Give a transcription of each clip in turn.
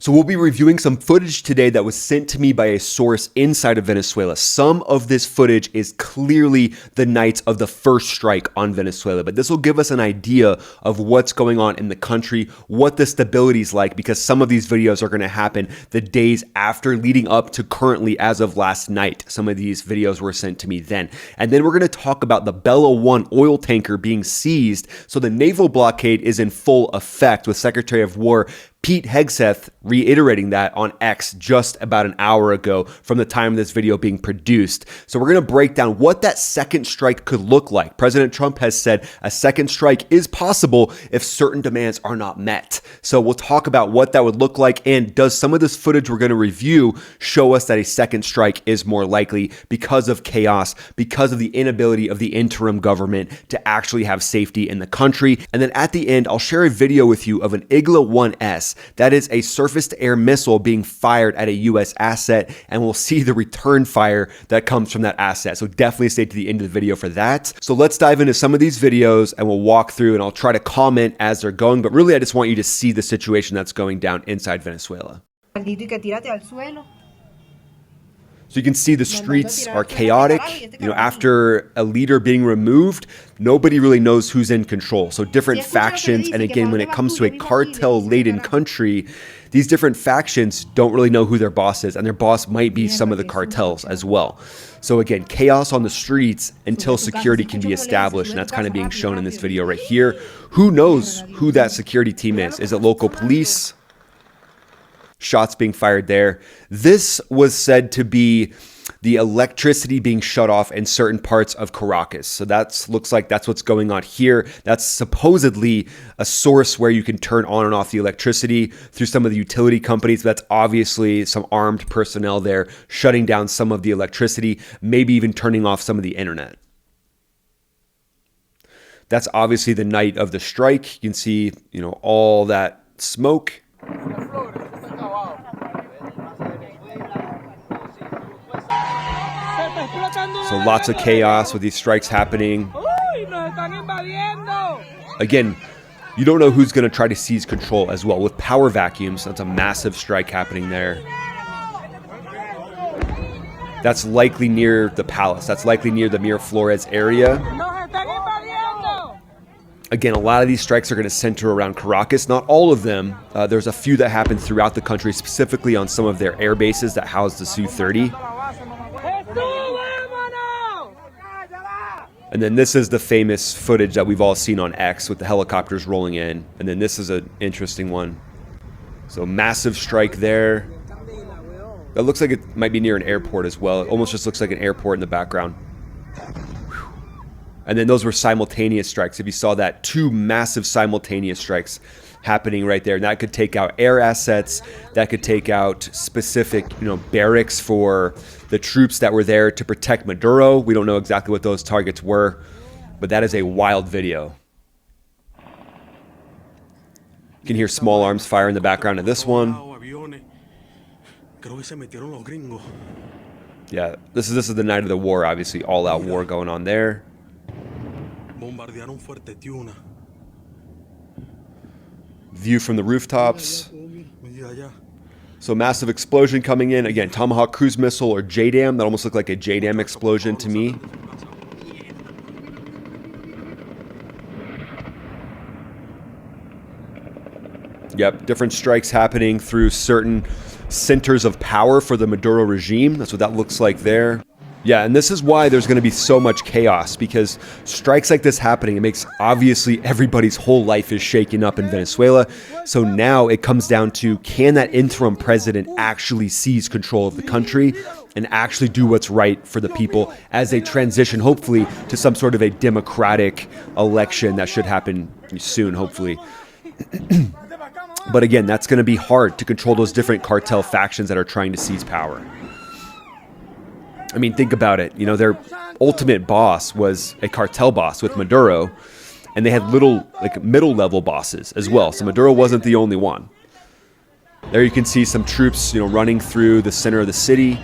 So we'll be reviewing some footage today that was sent to me by a source inside of Venezuela. Some of this footage is clearly the night of the first strike on Venezuela, but this will give us an idea of what's going on in the country, what the stability is like, because some of these videos are going to happen the days after leading up to currently as of last night. Some of these videos were sent to me then. And then we're going to talk about the Bella 1 oil tanker being seized. So the naval blockade is in full effect with Secretary of War Pete Hegseth reiterating that on X just about an hour ago from the time of this video being produced. So we're going to break down what that second strike could look like. President Trump has said a second strike is possible if certain demands are not met. So we'll talk about what that would look like, and does some of this footage we're going to review show us that a second strike is more likely because of chaos, because of the inability of the interim government to actually have safety in the country. And then at the end, I'll share a video with you of an Igla 1S. That is a surface-to-air missile being fired at a U.S. asset, and we'll see the return fire that comes from that asset. So definitely stay to the end of the video for that. So let's dive into some of these videos, and we'll walk through, and I'll try to comment as they're going. But really, I just want you to see the situation that's going down inside Venezuela. So you can see the streets are chaotic. After a leader being removed, nobody really knows who's in control. So different factions, and again, when it comes to a cartel-laden country, these different factions don't really know who their boss is, and their boss might be some of the cartels as well. So again, chaos on the streets until security can be established, and that's kind of being shown in this video right here. Who knows who that security team is? Is it local police? Shots being fired there. This was said to be the electricity being shut off in certain parts of Caracas. So that looks like that's what's going on here. That's supposedly a source where you can turn on and off the electricity through some of the utility companies. That's obviously some armed personnel there shutting down some of the electricity, maybe even turning off some of the internet. That's obviously the night of the strike. You can see, all that smoke. So lots of chaos with these strikes happening. Again, you don't know who's going to try to seize control as well. With power vacuums, that's a massive strike happening there. That's likely near the palace. That's likely near the Miraflores area. Again, a lot of these strikes are going to center around Caracas. Not all of them. There's a few that happen throughout the country, specifically on some of their air bases that house the Su-30. And then this is the famous footage that we've all seen on X with the helicopters rolling in. And then this is an interesting one. So massive strike there. That looks like it might be near an airport as well. It almost just looks like an airport in the background. And then those were simultaneous strikes. If you saw that, two massive simultaneous strikes happening right there. And that could take out air assets. That could take out specific, barracks for the troops that were there to protect Maduro. We don't know exactly what those targets were, but that is a wild video. You can hear small arms fire in the background of this one. Yeah, this is the night of the war, obviously, all-out war going on there. View from the rooftops. So massive explosion coming in. Again, Tomahawk cruise missile or JDAM. That almost looked like a JDAM explosion to me. Yep, different strikes happening through certain centers of power for the Maduro regime. That's what that looks like there. Yeah, and this is why there's going to be so much chaos, because strikes like this happening, it makes obviously everybody's whole life is shaken up in Venezuela. So now it comes down to, can that interim president actually seize control of the country and actually do what's right for the people as they transition, hopefully, to some sort of a democratic election that should happen soon, hopefully. But again, that's going to be hard to control those different cartel factions that are trying to seize power. I mean, think about it. Their ultimate boss was a cartel boss with Maduro, and they had little, middle-level bosses as well. So Maduro wasn't the only one. There you can see some troops, running through the center of the city.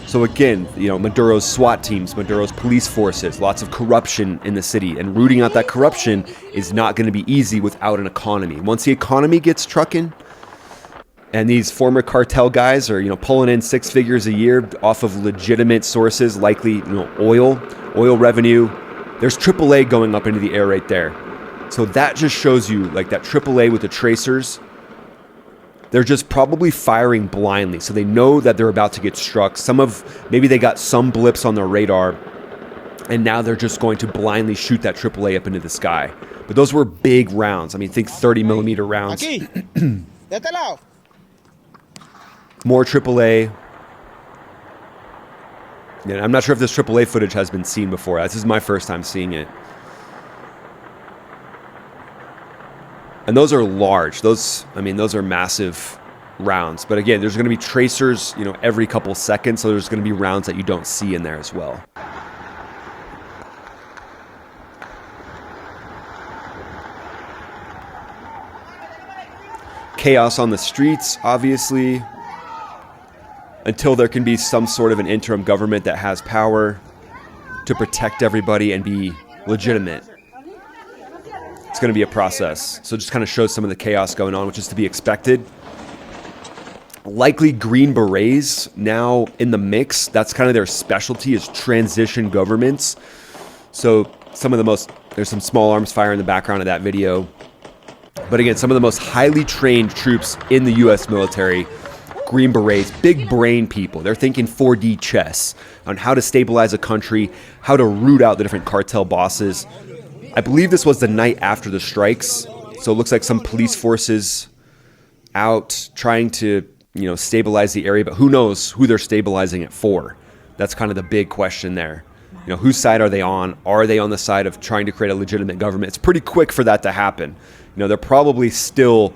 So again, Maduro's SWAT teams, Maduro's police forces, lots of corruption in the city, and rooting out that corruption is not going to be easy without an economy. Once the economy gets trucking, And these former cartel guys are, pulling in 6 figures a year off of legitimate sources, likely, oil revenue. There's AAA going up into the air right there. So that just shows you, like, that AAA with the tracers, they're just probably firing blindly. So they know that they're about to get struck. Maybe they got some blips on their radar, and now they're just going to blindly shoot that AAA up into the sky. But those were big rounds. I mean, think 30 millimeter rounds. More AAA. Yeah, I'm not sure if this AAA footage has been seen before. This is my first time seeing it. And those are large. Those are massive rounds. But again, there's going to be tracers, every couple seconds. So there's going to be rounds that you don't see in there as well. Chaos on the streets, obviously, until there can be some sort of an interim government that has power to protect everybody and be legitimate. It's going to be a process. So it just kind of shows some of the chaos going on, which is to be expected. Likely Green Berets now in the mix. That's kind of their specialty, is transition governments. So there's some small arms fire in the background of that video. But again, some of the most highly trained troops in the U.S. military, Green Berets, big brain people. They're thinking 4D chess on how to stabilize a country, how to root out the different cartel bosses. I believe this was the night after the strikes. So it looks like some police forces out trying to, stabilize the area. But who knows who they're stabilizing it for? That's kind of the big question there. Whose side are they on? Are they on the side of trying to create a legitimate government? It's pretty quick for that to happen. They're probably still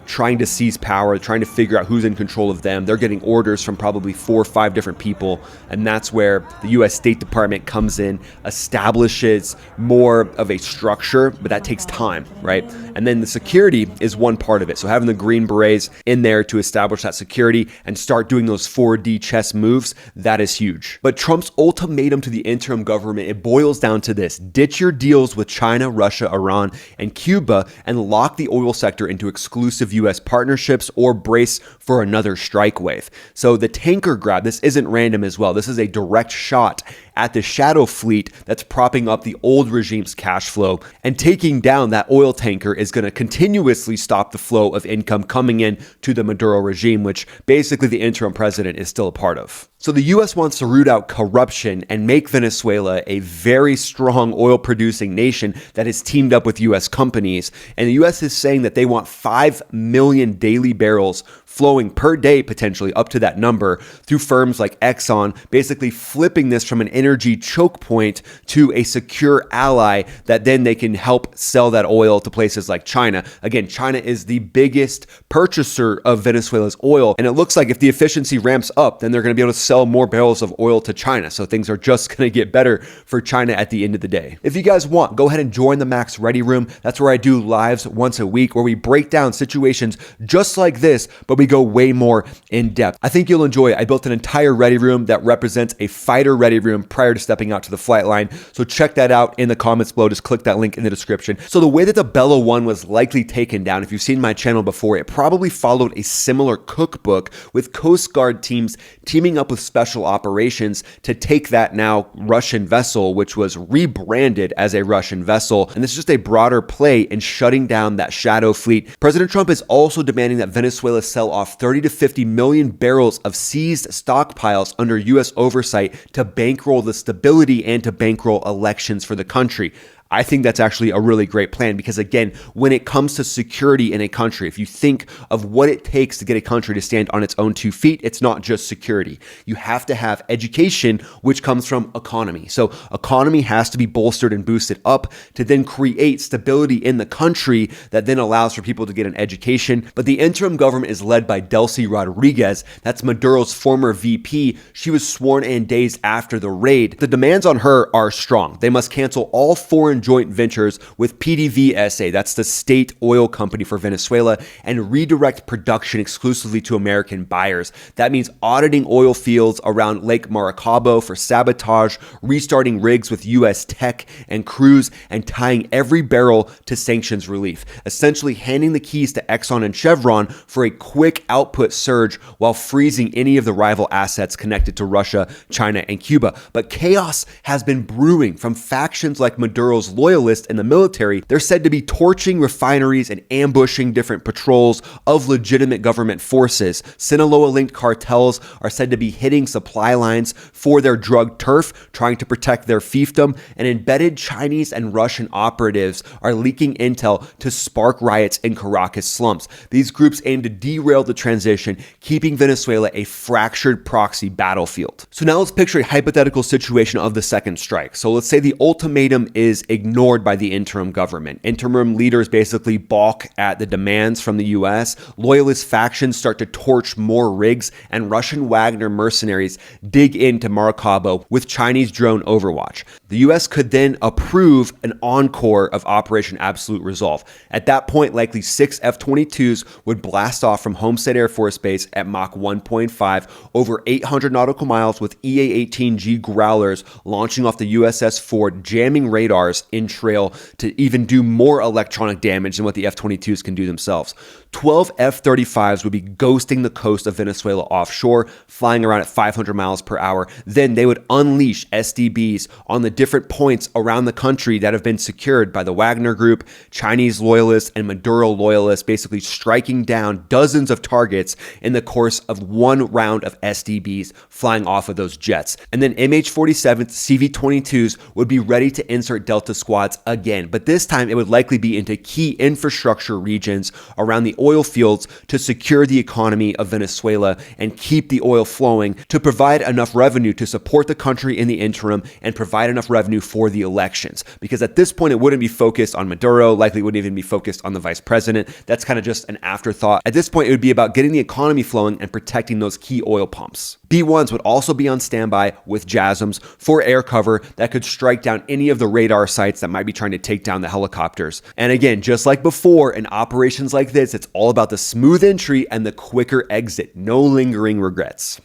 trying to seize power, trying to figure out who's in control of them. They're getting orders from probably 4 or 5 different people, and that's where the U.S. State Department comes in, establishes more of a structure, but that takes time, right? And then the security is one part of it. So having the Green Berets in there to establish that security and start doing those 4D chess moves, that is huge. But Trump's ultimatum to the interim government, it boils down to this: ditch your deals with China, Russia, Iran, and Cuba, and lock the oil sector into exclusive U.S. partnerships, or brace for another strike wave. So the tanker grab, this isn't random as well. This is a direct shot at the shadow fleet that's propping up the old regime's cash flow, and taking down that oil tanker is going to continuously stop the flow of income coming in to the Maduro regime, which basically the interim president is still a part of. So the U.S. wants to root out corruption and make Venezuela a very strong oil-producing nation that is teamed up with U.S. companies. And the U.S. is saying that they want 5 million daily barrels flowing per day, potentially up to that number, through firms like Exxon, basically flipping this from an energy choke point to a secure ally that then they can help sell that oil to places like China. Again, China is the biggest purchaser of Venezuela's oil, and it looks like if the efficiency ramps up, then they're going to be able to sell more barrels of oil to China. So things are just going to get better for China at the end of the day. If you guys want, go ahead and join the Max Ready Room. That's where I do lives once a week where we break down situations just like this, but we go way more in depth. I think you'll enjoy it. I built an entire ready room that represents a fighter ready room prior to stepping out to the flight line. So check that out in the comments below. Just click that link in the description. So the way that the Bella 1 was likely taken down, if you've seen my channel before, it probably followed a similar cookbook with Coast Guard teams teaming up with special operations to take that now Russian vessel, which was rebranded as a Russian vessel. And this is just a broader play in shutting down that shadow fleet. President Trump is also demanding that Venezuela sell off 30 to 50 million barrels of seized stockpiles under U.S. oversight to bankroll the stability and to bankroll elections for the country. I think that's actually a really great plan because, again, when it comes to security in a country, if you think of what it takes to get a country to stand on its own 2 feet, it's not just security. You have to have education, which comes from economy. So economy has to be bolstered and boosted up to then create stability in the country that then allows for people to get an education. But the interim government is led by Delcy Rodriguez. That's Maduro's former VP. She was sworn in days after the raid. The demands on her are strong. They must cancel all foreign form joint ventures with PDVSA, that's the state oil company for Venezuela, and redirect production exclusively to American buyers. That means auditing oil fields around Lake Maracaibo for sabotage, restarting rigs with U.S. tech and crews, and tying every barrel to sanctions relief, essentially handing the keys to Exxon and Chevron for a quick output surge while freezing any of the rival assets connected to Russia, China, and Cuba. But chaos has been brewing from factions like Maduro's loyalists in the military. They're said to be torching refineries and ambushing different patrols of legitimate government forces. Sinaloa-linked cartels are said to be hitting supply lines for their drug turf, trying to protect their fiefdom, and embedded Chinese and Russian operatives are leaking intel to spark riots in Caracas slums. These groups aim to derail the transition, keeping Venezuela a fractured proxy battlefield. So now let's picture a hypothetical situation of the second strike. So let's say the ultimatum is ignored by the interim government. Interim leaders basically balk at the demands from the US. Loyalist factions start to torch more rigs, and Russian Wagner mercenaries dig into Maracaibo with Chinese drone overwatch. The US could then approve an encore of Operation Absolute Resolve. At that point, likely 6 F-22s would blast off from Homestead Air Force Base at Mach 1.5 over 800 nautical miles with EA-18G Growlers launching off the USS Ford, jamming radars in trail to even do more electronic damage than what the F-22s can do themselves. 12 F-35s would be ghosting the coast of Venezuela offshore, flying around at 500 miles per hour. Then they would unleash SDBs on the different points around the country that have been secured by the Wagner Group, Chinese loyalists, and Maduro loyalists, basically striking down dozens of targets in the course of one round of SDBs flying off of those jets. And then MH-47 CV-22s would be ready to insert Delta squads again, but this time it would likely be into key infrastructure regions around the oil fields to secure the economy of Venezuela and keep the oil flowing to provide enough revenue to support the country in the interim and provide enough revenue for the elections. Because at this point, it wouldn't be focused on Maduro, likely wouldn't even be focused on the vice president. That's kind of just an afterthought. At this point, it would be about getting the economy flowing and protecting those key oil pumps. B-1s would also be on standby with JASSMs for air cover that could strike down any of the radar sites that might be trying to take down the helicopters. And again, just like before, in operations like this, it's all about the smooth entry and the quicker exit. No lingering regrets.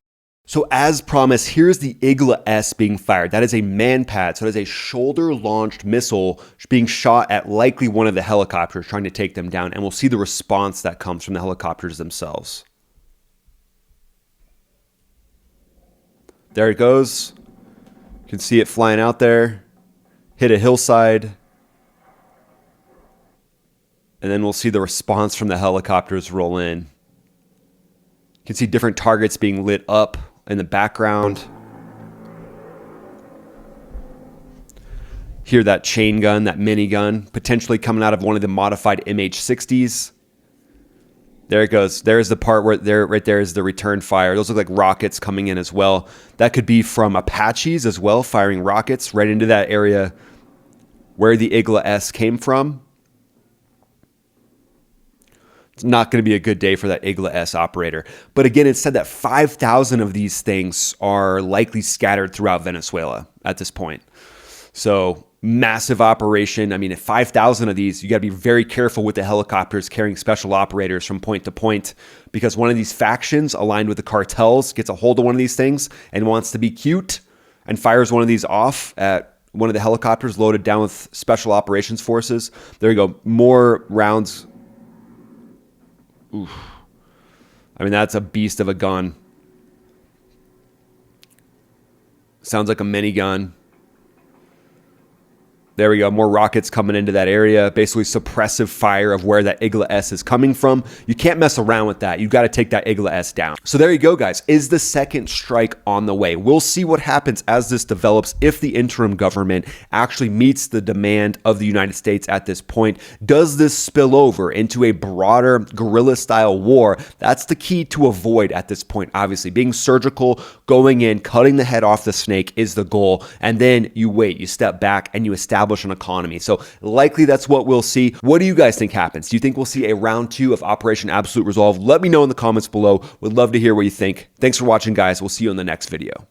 So as promised, here's the Igla-S being fired. That is a man-pad, so it is a shoulder-launched missile being shot at likely one of the helicopters trying to take them down, and we'll see the response that comes from the helicopters themselves. There it goes. You can see it flying out there, hit a hillside, and then we'll see the response from the helicopters roll in. You can see different targets being lit up in the background. Hear that chain gun, that minigun, potentially coming out of one of the modified MH-60s. There it goes. There's the part where right there is the return fire. Those look like rockets coming in as well. That could be from Apaches as well, firing rockets right into that area where the Igla-S came from. It's not going to be a good day for that Igla-S operator. But again, it's said that 5,000 of these things are likely scattered throughout Venezuela at this point. So massive operation. I mean, at 5,000 of these, you got to be very careful with the helicopters carrying special operators from point to point, because one of these factions aligned with the cartels gets a hold of one of these things and wants to be cute and fires one of these off at one of the helicopters loaded down with special operations forces. There you go. More rounds. Oof. I mean, that's a beast of a gun. Sounds like a minigun. There we go. More rockets coming into that area. Basically suppressive fire of where that Igla-S is coming from. You can't mess around with that. You got to take that Igla-S down. So there you go, guys. Is the second strike on the way? We'll see what happens as this develops if the interim government actually meets the demand of the United States at this point. Does this spill over into a broader guerrilla-style war? That's the key to avoid at this point, obviously. Being surgical, going in, cutting the head off the snake is the goal. And then you wait, you step back, and you establish an economy. So likely that's what we'll see. What do you guys think happens? Do you think we'll see a round 2 of Operation Absolute Resolve? Let me know in the comments below. Would love to hear what you think. Thanks for watching, guys. We'll see you in the next video.